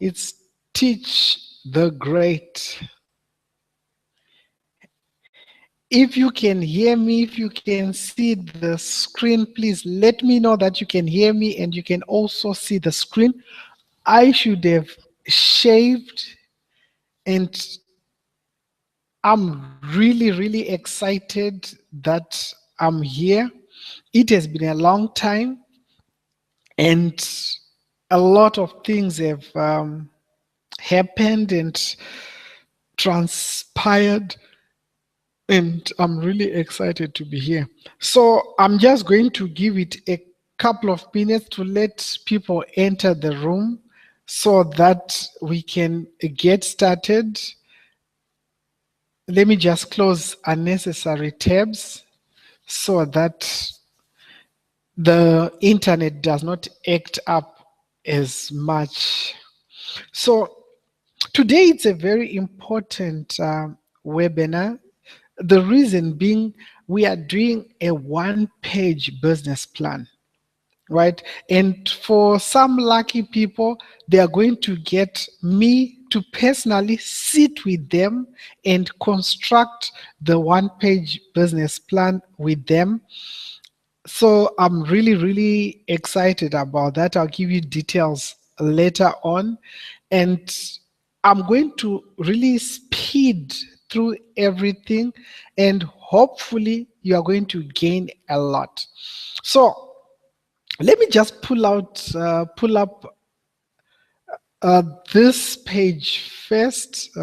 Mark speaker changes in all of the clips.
Speaker 1: It's Teach the Great. If you can hear me, if you can see the screen, please let me know that you can hear me and you can also see the screen. I should have shaved, and I'm really, really excited that I'm here. It has been a long time, and a lot of things have happened and transpired, and I'm really excited to be here. So I'm just going to give it a couple of minutes to let people enter the room so that we can get started. Let me just close unnecessary tabs so that the internet does not act up as much. So today it's a very important webinar. The reason being, we are doing a one-page business plan, right? And for some lucky people, they are going to get me to personally sit with them and construct the one-page business plan with them. So I'm really, really excited about that. I'll give you details later on. And I'm going to really speed through everything, and hopefully you are going to gain a lot. So let me just pull up this page first.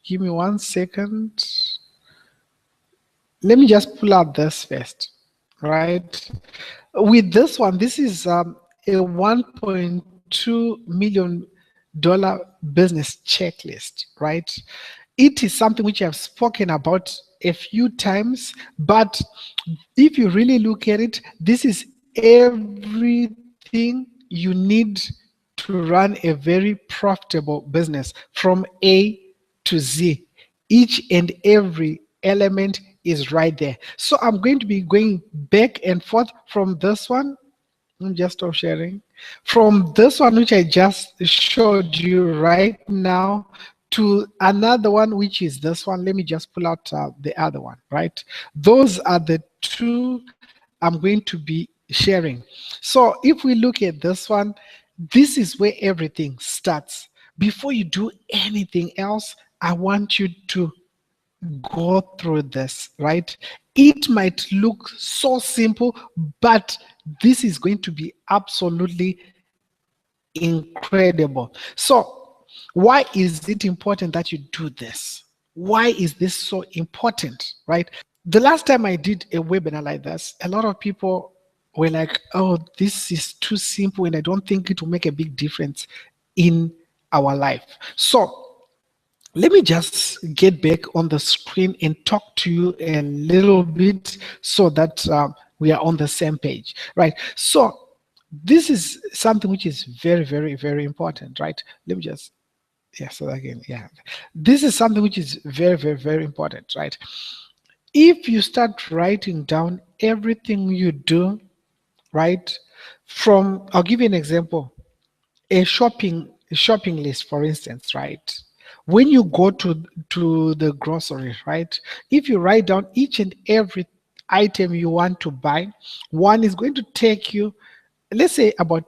Speaker 1: Give me 1 second. Let me just pull out this first, right? With this one, this is a $1.2 million business checklist, right? It is something which I've spoken about a few times, but if you really look at it, this is everything you need to run a very profitable business from A to Z. Each and every element is right there. So I'm going to be going back and forth from this one. Let me just stop sharing. From this one, which I just showed you right now, to another one, which is this one. Let me just pull out the other one, right? Those are the two I'm going to be sharing. So if we look at this one, this is where everything starts. Before you do anything else, I want you to go through this, right? It might look so simple, but this is going to be absolutely incredible. So why is it important that you do this? Why is this so important, right? The last time I did a webinar like this, a lot of people were like, oh, this is too simple and I don't think it will make a big difference in our life. So let me just get back on the screen and talk to you a little bit so that we are on the same page, right? So this is something which is very, very, very important, right? Let me just, yeah, so again, yeah. This is something which is very, very, very important, right? If you start writing down everything you do, right? From, I'll give you an example, a shopping list, for instance, right? When you go to the grocery, right? If you write down each and every item you want to buy, one is going to take you, let's say, about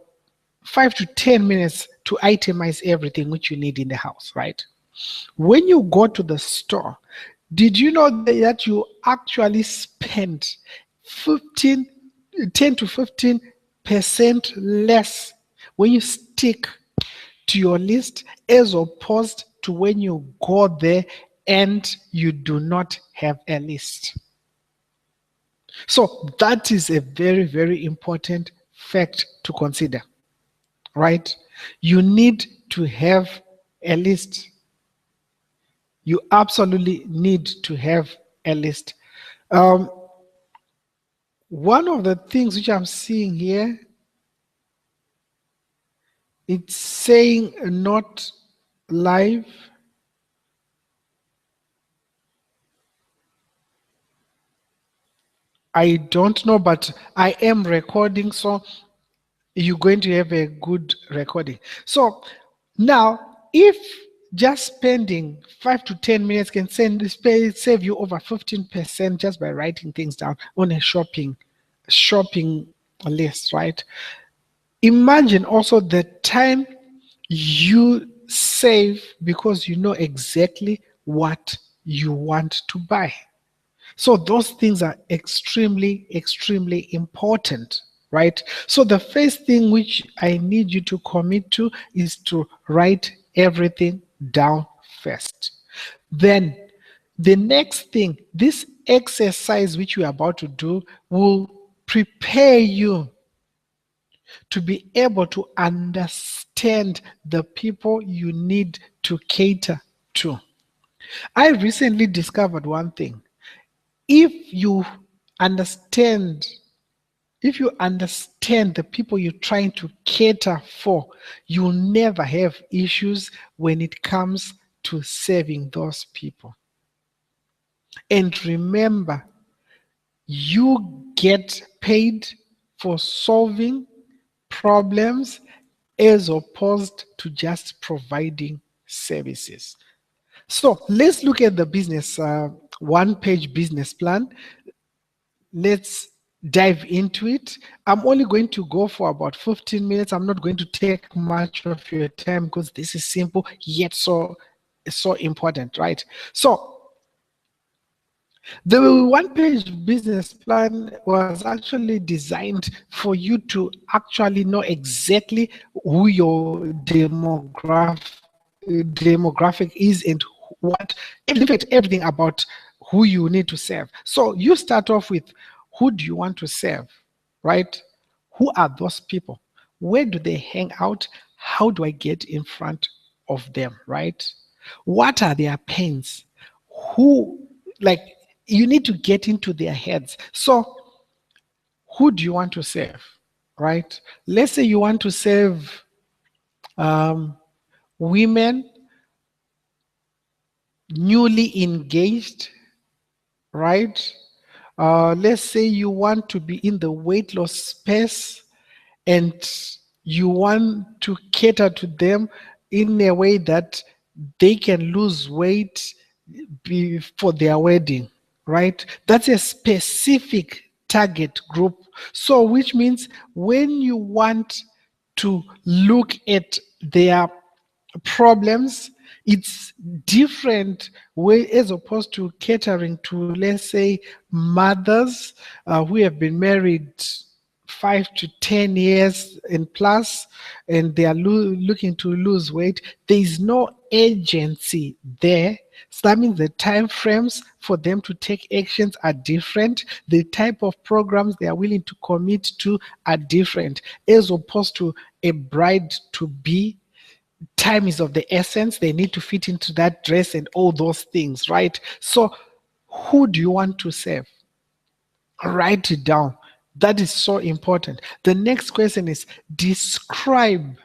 Speaker 1: 5 to 10 minutes to itemize everything which you need in the house, right? When you go to the store, did you know that you actually spend 15, 10 to 15% less when you stick to your list as opposed to when you go there and you do not have a list? So that is a very, very important fact to consider, right? You need to have a list. You absolutely need to have a list. One of the things which I'm seeing here, it's saying not live. I don't know, but I am recording, so you're going to have a good recording. So now, if just spending 5 to 10 minutes can save you over 15% just by writing things down on a shopping list, right? Imagine also the time you save because you know exactly what you want to buy. So those things are extremely, extremely important, right? So the first thing which I need you to commit to is to write everything down first. Then the next thing, this exercise which we're about to do will prepare you to be able to understand the people you need to cater to. I recently discovered one thing. If you understand if you understand the people you're trying to cater for, you'll never have issues when it comes to serving those people. And remember, you get paid for solving problems as opposed to just providing services. So let's look at the business, one-page business plan. Let's dive into it. I'm only going to go for about 15 minutes. I'm not going to take much of your time because this is simple yet so important, right? So the one-page business plan was actually designed for you to actually know exactly who your demographic is and what, in fact, everything about who you need to serve. So you start off with who do you want to serve, right? Who are those people? Where do they hang out? How do I get in front of them, right? What are their pains? Who, like, you need to get into their heads. So who do you want to serve, right? Let's say you want to serve women newly engaged, right? Let's say you want to be in the weight loss space and you want to cater to them in a way that they can lose weight for their wedding, right? That's a specific target group. So, which means when you want to look at their problems, it's different way as opposed to catering to, let's say, mothers who have been married 5 to 10 years and plus, and they are looking to lose weight. There is no agency there. So that means the time frames for them to take actions are different. The type of programs they are willing to commit to are different, as opposed to a bride to be. Time is of the essence. They need to fit into that dress and all those things, right? So who do you want to serve? Write it down. That is so important. The next question is describe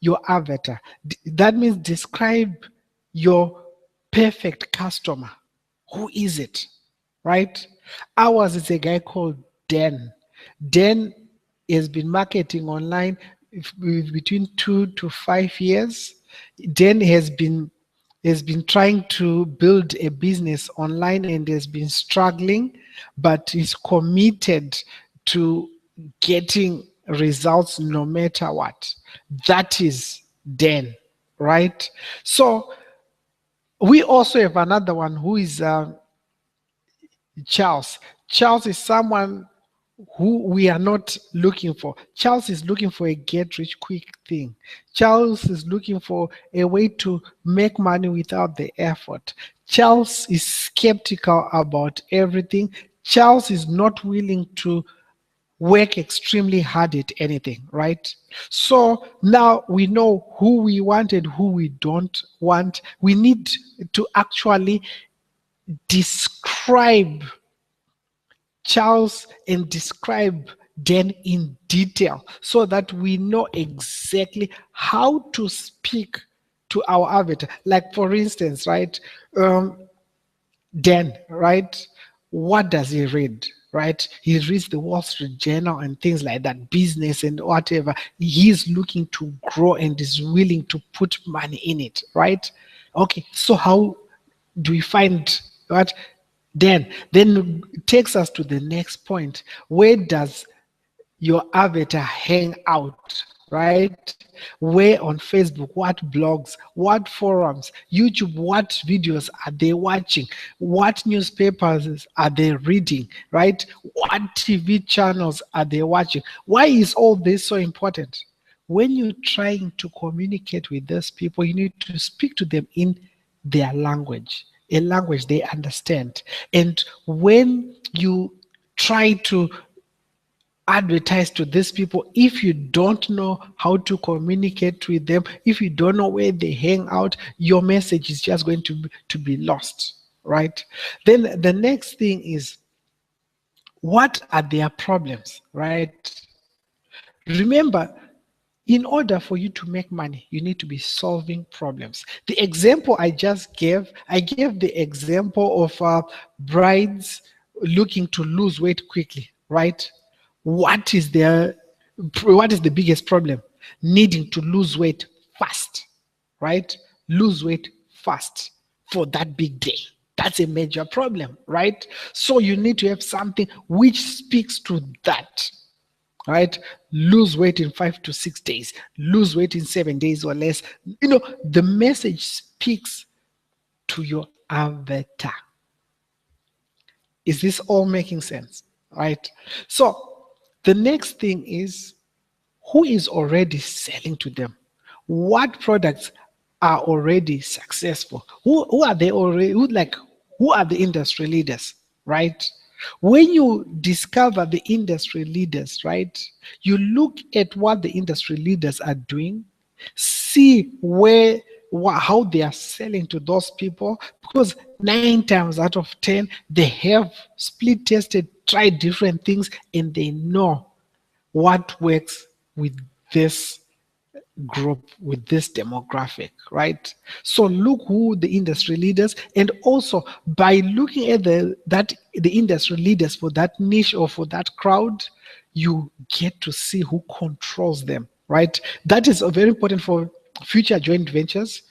Speaker 1: your avatar. That means describe your perfect customer. Who is it? Right? Ours is a guy called Dan. Dan has been marketing online between 2 to 5 years. Dan has been trying to build a business online and has been struggling, but is committed to getting results no matter what. That is Dan, right? So we also have another one who is Charles. Charles is someone who we are not looking for. Charles is looking for a get rich quick thing. Charles is looking for a way to make money without the effort. Charles is skeptical about everything. Charles is not willing to work extremely hard at anything, right? So now we know who we want and who we don't want. We need to actually describe Charles and describe Dan in detail so that we know exactly how to speak to our avatar. Like, for instance, right? Dan, right? What does he read, right? He reads the Wall Street Journal and things like that, business and whatever. He's looking to grow and is willing to put money in it, right? Okay, so how do we find what? Then it takes us to the next point. Where does your avatar hang out, right? Where on Facebook, what blogs, what forums, YouTube, what videos are they watching, what newspapers are they reading, right? What TV channels are they watching? Why is all this so important? When you're trying to communicate with those people, you need to speak to them in their language, a language they understand. And when you try to advertise to these people, if you don't know how to communicate with them, if you don't know where they hang out, your message is just going to be lost, right? Then the next thing is, what are their problems, right? Remember, in order for you to make money, you need to be solving problems. The example I just gave, I gave the example of brides looking to lose weight quickly, right? What is the biggest problem? Needing to lose weight fast, right? Lose weight fast for that big day. That's a major problem, right? So you need to have something which speaks to that, right? Lose weight in 5 to 6 days, lose weight in 7 days or less. You know, the message speaks to your avatar. Is this all making sense? Right? So the next thing is, who is already selling to them? What products are already successful? Who are they already? Who are the industry leaders? Right? When you discover the industry leaders, right, you look at what the industry leaders are doing, see how they are selling to those people, because 9 times out of 10 they have split tested, tried different things, and they know what works with this group, with this demographic, right? So look who the industry leaders, and also by looking at the industry leaders for that niche or for that crowd, you get to see who controls them, right? That is very important for future joint ventures.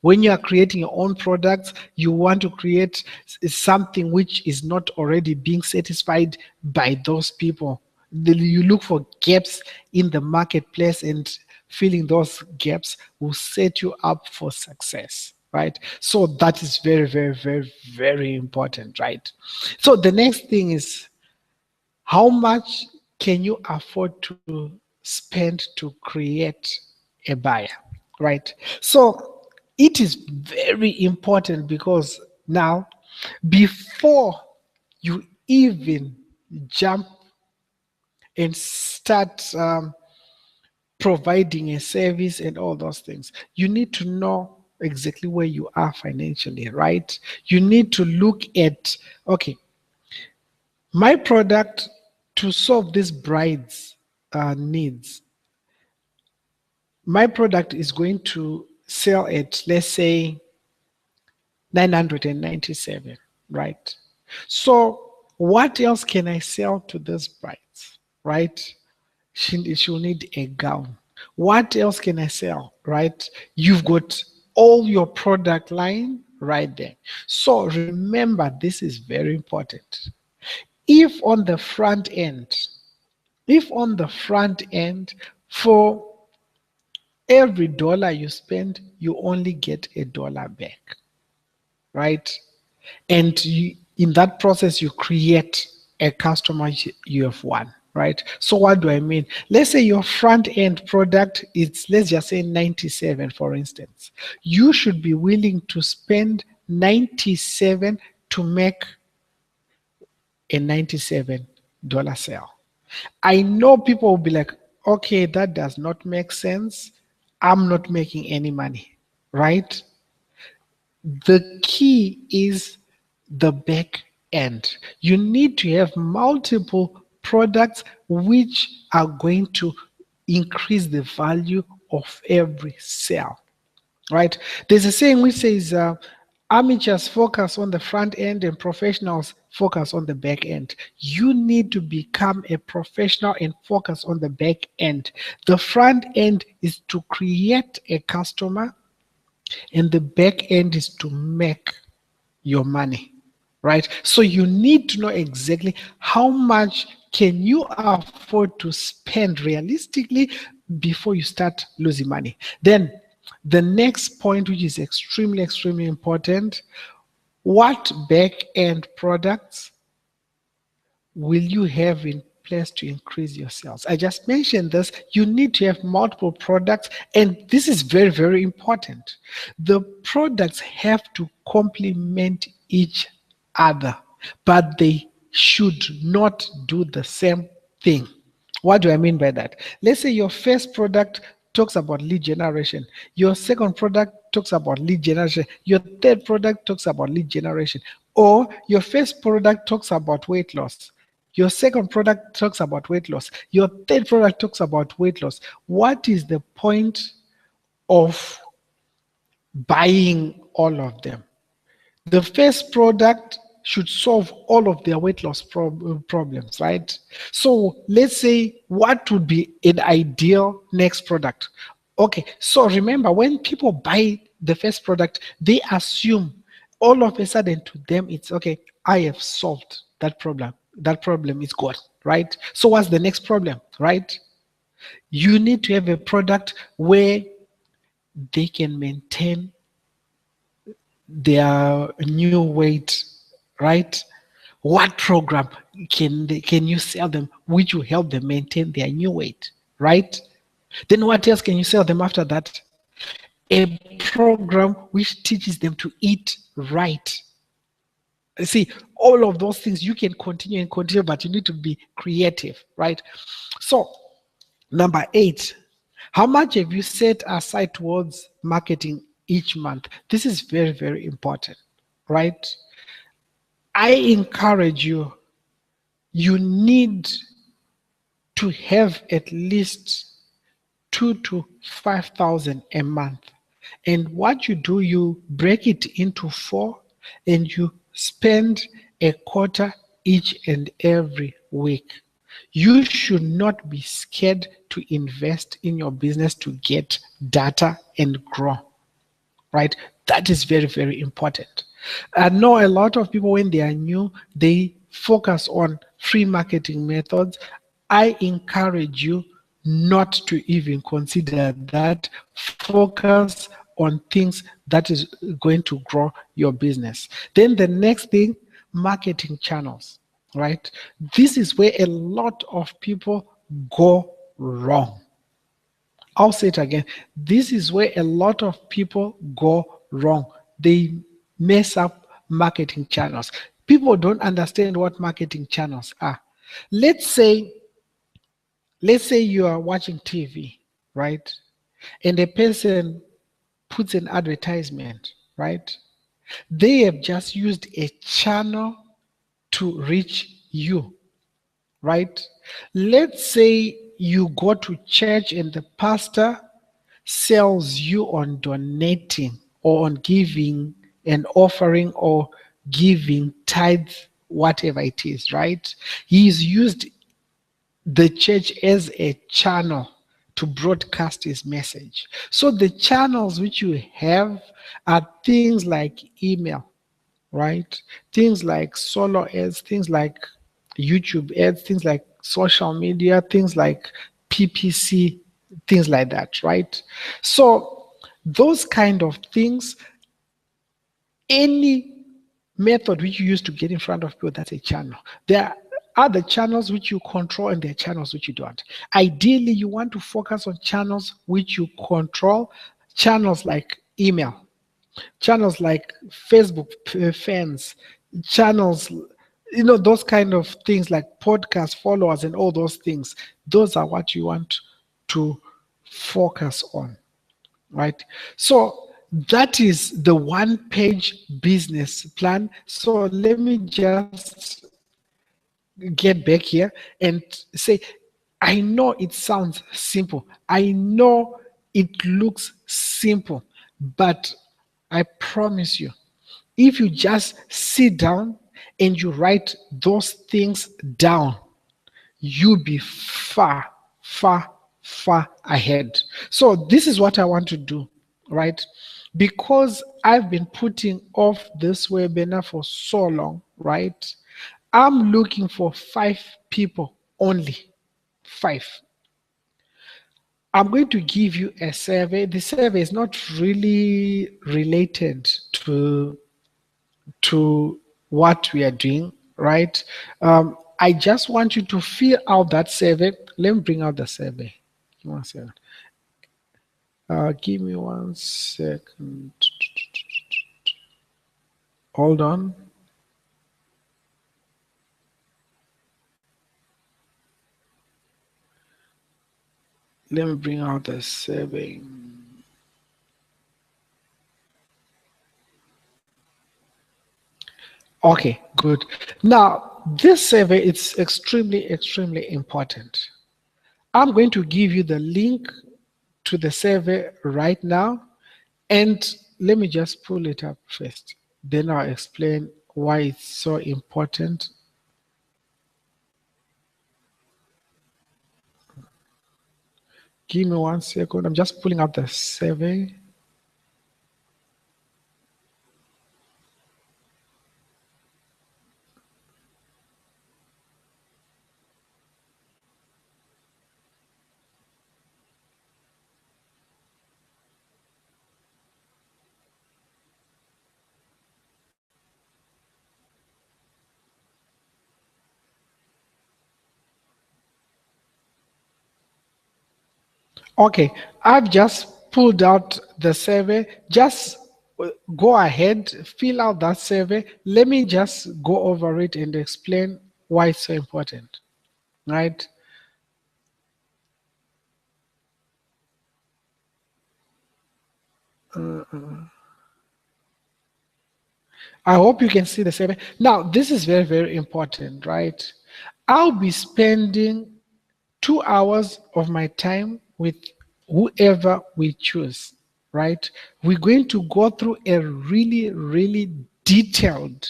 Speaker 1: When you are creating your own products, you want to create something which is not already being satisfied by those people. You look for gaps in the marketplace, and filling those gaps will set you up for success, right? So that is very, very, very, very important, right? So the next thing is, how much can you afford to spend to create a buyer, right? So it is very important, because now, before you even jump and start providing a service and all those things, you need to know exactly where you are financially, right? You need to look at, okay, my product, to solve this bride's needs, my product is going to sell at, let's say, 997, right? So what else can I sell to this brides, right? She'll need a gown. What else can I sell, right? You've got all your product line right there. So remember, this is very important. If on the front end, for every dollar you spend, you only get $1 back, right? And in that process, you create a customer you have won, right? So what do I mean? Let's say your front end product is, let's just say 97, for instance. You should be willing to spend 97 to make a $97 sale. I know people will be like, okay, that does not make sense. I'm not making any money, right? The key is the back end. You need to have multiple products which are going to increase the value of every sale, right? There's a saying which says, Amateurs focus on the front end and professionals focus on the back end. You need to become a professional and focus on the back end. The front end is to create a customer, and the back end is to make your money, right? So you need to know exactly how much can you afford to spend realistically before you start losing money. Then the next point, which is extremely important, what back end products will you have in place to increase your sales? I just mentioned this. You need to have multiple products, and this is very important. The products have to complement each other, but they should not do the same thing. What do I mean by that? Let's say your first product talks about lead generation. Your second product talks about lead generation. Your third product talks about lead generation. Or your first product talks about weight loss. Your second product talks about weight loss. Your third product talks about weight loss. What is the point of buying all of them? The first product should solve all of their weight loss problems, right? So let's say, what would be an ideal next product? Okay, so remember, when people buy the first product, they assume all of a sudden to them it's okay, I have solved that problem. That problem is gone, right? So what's the next problem, right? You need to have a product where they can maintain their new weight, right? What program can you sell them which will help them maintain their new weight, right? Then what else can you sell them after that? A program which teaches them to eat right. See, all of those things you can continue, but you need to be creative, right? So, number 8, how much have you set aside towards marketing each month? This is very important, right? I encourage you, you need to have at least 2 to 5,000 a month. And what you do, you break it into 4 and you spend a quarter each and every week. You should not be scared to invest in your business to get data and grow, right? That is very important. I know a lot of people, when they are new, they focus on free marketing methods. I encourage you not to even consider that. Focus on things that is going to grow your business. Then the next thing, marketing channels, right? This is where a lot of people go wrong. I'll say it again. This is where a lot of people go wrong. They mess up marketing channels. People don't understand what marketing channels are. Let's say you are watching TV, right? And a person puts an advertisement, right? They have just used a channel to reach you, right? Let's say you go to church and the pastor sells you on donating or on giving an offering or giving tithe, whatever it is, right? He's used the church as a channel to broadcast his message. So the channels which you have are things like email, right? Things like solo ads, things like YouTube ads, things like social media, things like PPC, things like that, right? So those kind of things, any method which you use to get in front of people, that's a channel. There are the channels which you control and there are channels which you don't. Ideally, you want to focus on channels which you control, channels like email, channels like Facebook fans, channels, those kind of things like podcast followers and all those things. Those are what you want to focus on, right? So that is the one-page business plan. So let me just get back here and say, I know it sounds simple. I know it looks simple, but I promise you, If you just sit down and you write those things down, you'll be far, far, far ahead. So this is what I want to do, right? Because I've been putting off this webinar for so long, right? I'm looking for 5 people only. 5. I'm going to give you a survey. The survey is not really related to what we are doing, right? I just want you to fill out that survey. Let me bring out the survey. Give me 1 second. Give me 1 second. Hold on. Let me bring out the survey. Okay, good. Now, this survey is extremely, extremely important. I'm going to give you the link to the survey right now. And let me just pull it up first. Then I'll explain why it's so important. Give me 1 second. I'm just pulling up the survey. Okay, I've just pulled out the survey. Just go ahead, fill out that survey. Let me just go over it and explain why it's so important, right? I hope you can see the survey. Now, this is very, very important, right? I'll be spending 2 hours of my time with whoever we choose, right? We're going to go through a really, really detailed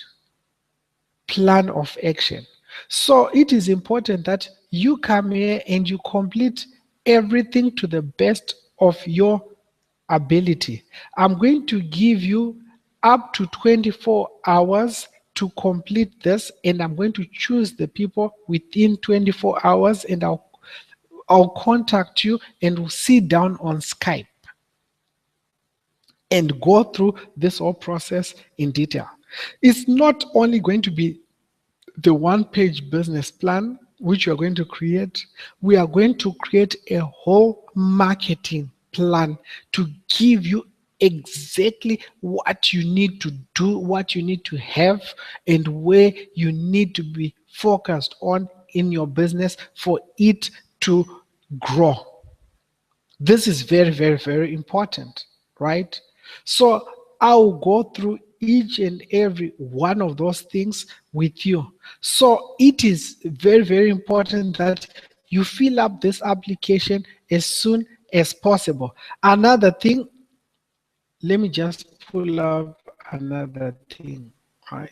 Speaker 1: plan of action. So it is important that you come here and you complete everything to the best of your ability. I'm going to give you up to 24 hours to complete this, and I'm going to choose the people within 24 hours, and I'll contact you and we'll sit down on Skype and go through this whole process in detail. It's not only going to be the 1-page business plan which you're going to create. We are going to create a whole marketing plan to give you exactly what you need to do, what you need to have, and where you need to be focused on in your business for it to grow. This is very, very, very important, right? So I'll go through each and every one of those things with you. So it is very, very important that you fill up this application as soon as possible. Another thing, let me just pull up another thing, right?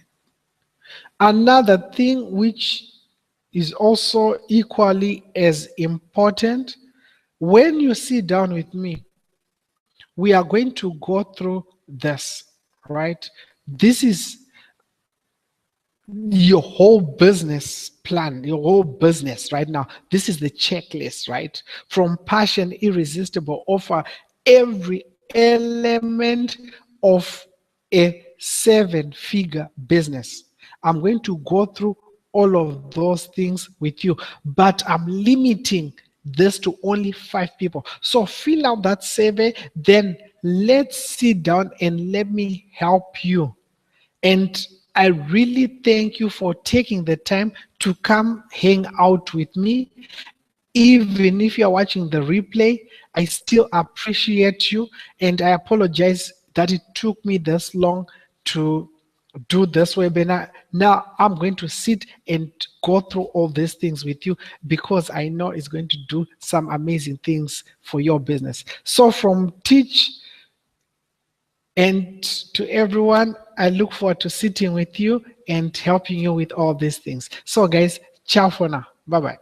Speaker 1: Another thing which is also equally as important, when you sit down with me, we are going to go through this, right? This is your whole business plan, your whole business right now. This is the checklist, right? From passion, irresistible offer, every element of a 7-figure business. I'm going to go through all of those things with you, but I'm limiting this to only 5 people. So fill out that survey, then let's sit down and let me help you. And I really thank you for taking the time to come hang out with me. Even if you're watching the replay, I still appreciate you, and I apologize that it took me this long to do this webinar. Now I'm going to sit and go through all these things with you because I know it's going to do some amazing things for your business. So from Teach And to everyone, I look forward to sitting with you and helping you with all these things. So guys, ciao for now. Bye-bye.